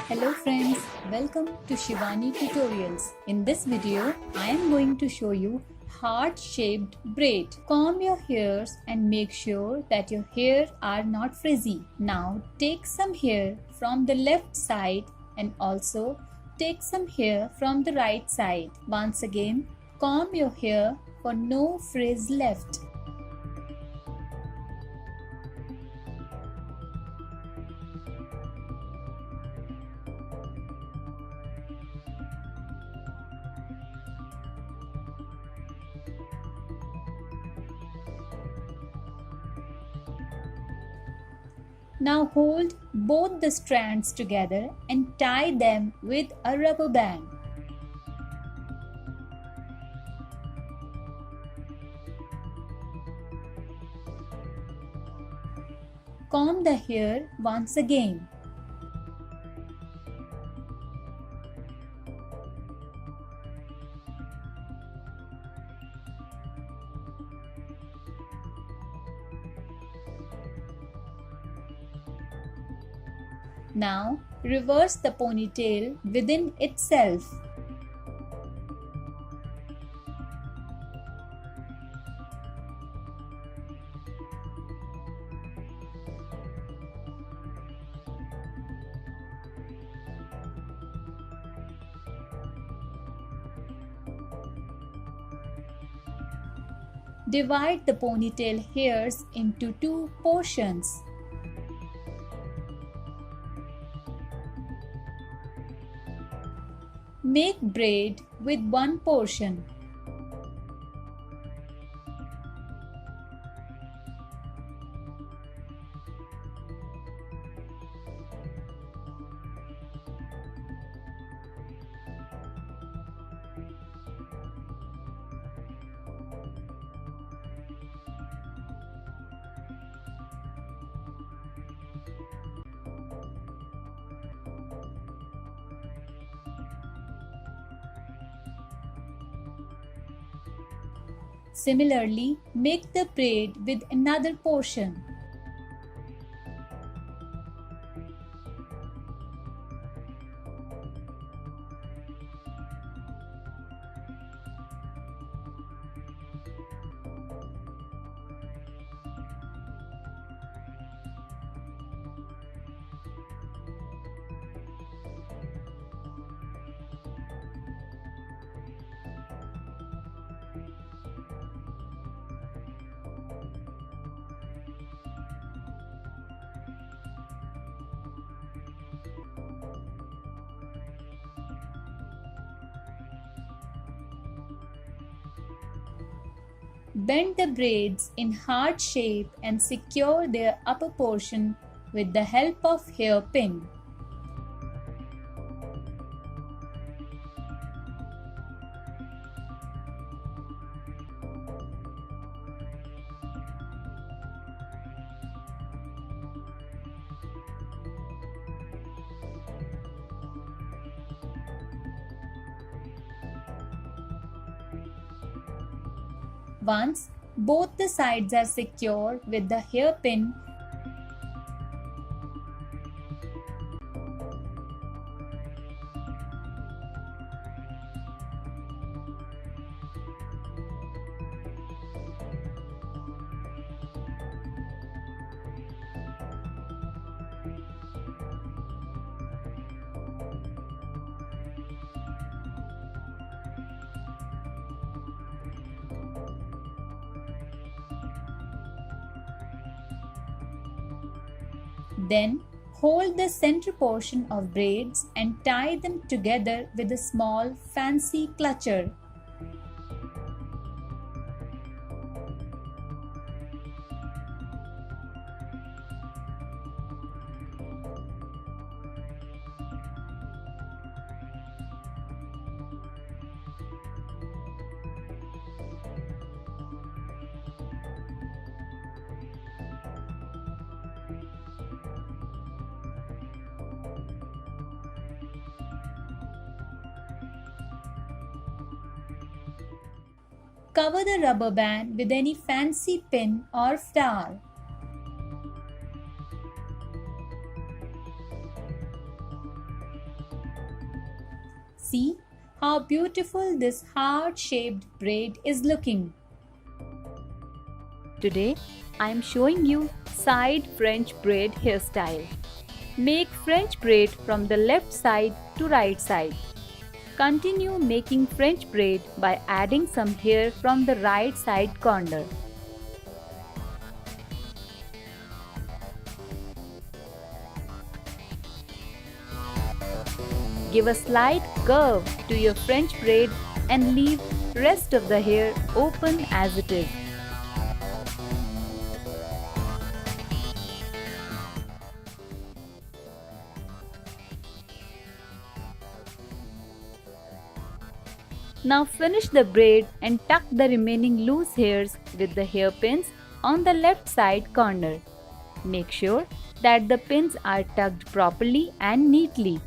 Hello friends, welcome to Shivani Tutorials. In this video, I am going to show you heart-shaped braid. Comb your hairs and make sure that your hair are not frizzy. Now take some hair from the left side and also take some hair from the right side. Once again, comb your hair for no frizz left. Now hold both the strands together and tie them with a rubber band. Comb the hair once again. Now reverse the ponytail within itself. Divide the ponytail hairs into two portions. Make braid with one portion. Similarly, make the braid with another portion. Bend the braids in heart shape and secure their upper portion with the help of hairpin. Once both the sides are secure with the hairpin, then hold the center portion of braids and tie them together with a small fancy clutcher. Cover the rubber band with any fancy pin or flower. See how beautiful this heart-shaped braid is looking. Today, I am showing you side French braid hairstyle. Make French braid from the left side to right side. Continue making French braid by adding some hair from the right side corner. Give a slight curve to your French braid and leave rest of the hair open as it is. Now finish the braid and tuck the remaining loose hairs with the hairpins on the left side corner. Make sure that the pins are tucked properly and neatly.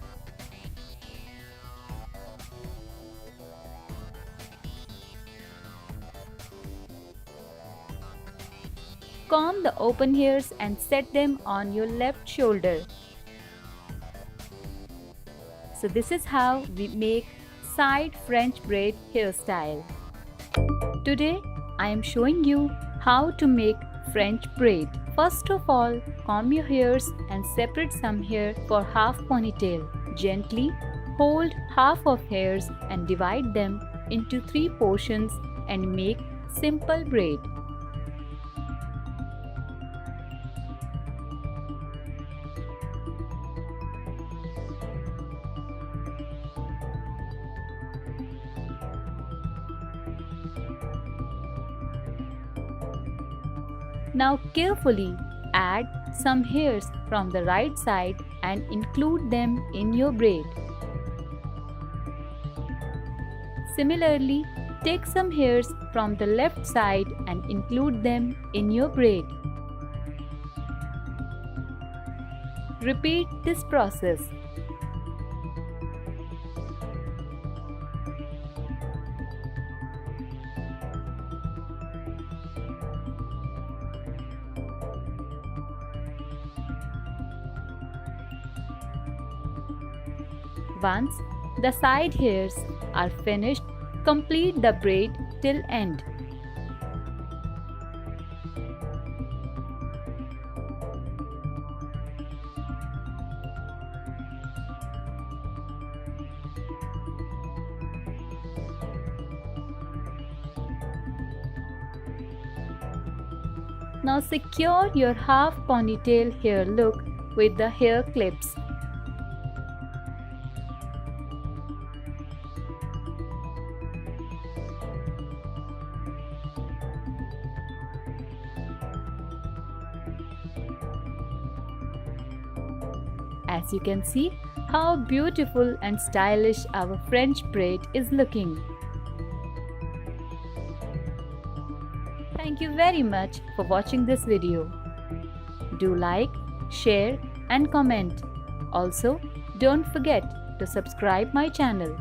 Comb the open hairs and set them on your left shoulder. So this is how we make side French braid hairstyle. Today I am showing you how to make French braid. First of all, comb your hairs and separate some hair for half ponytail. Gently hold half of hairs and divide them into 3 portions and make simple braid. Now carefully add some hairs from the right side and include them in your braid. Similarly, take some hairs from the left side and include them in your braid. Repeat this process. Once the side hairs are finished, complete the braid till end. Now secure your half ponytail hair look with the hair clips. As you can see how beautiful and stylish our French braid is looking. Thank you very much for watching this video. Do like, share and comment. Also, don't forget to subscribe my channel.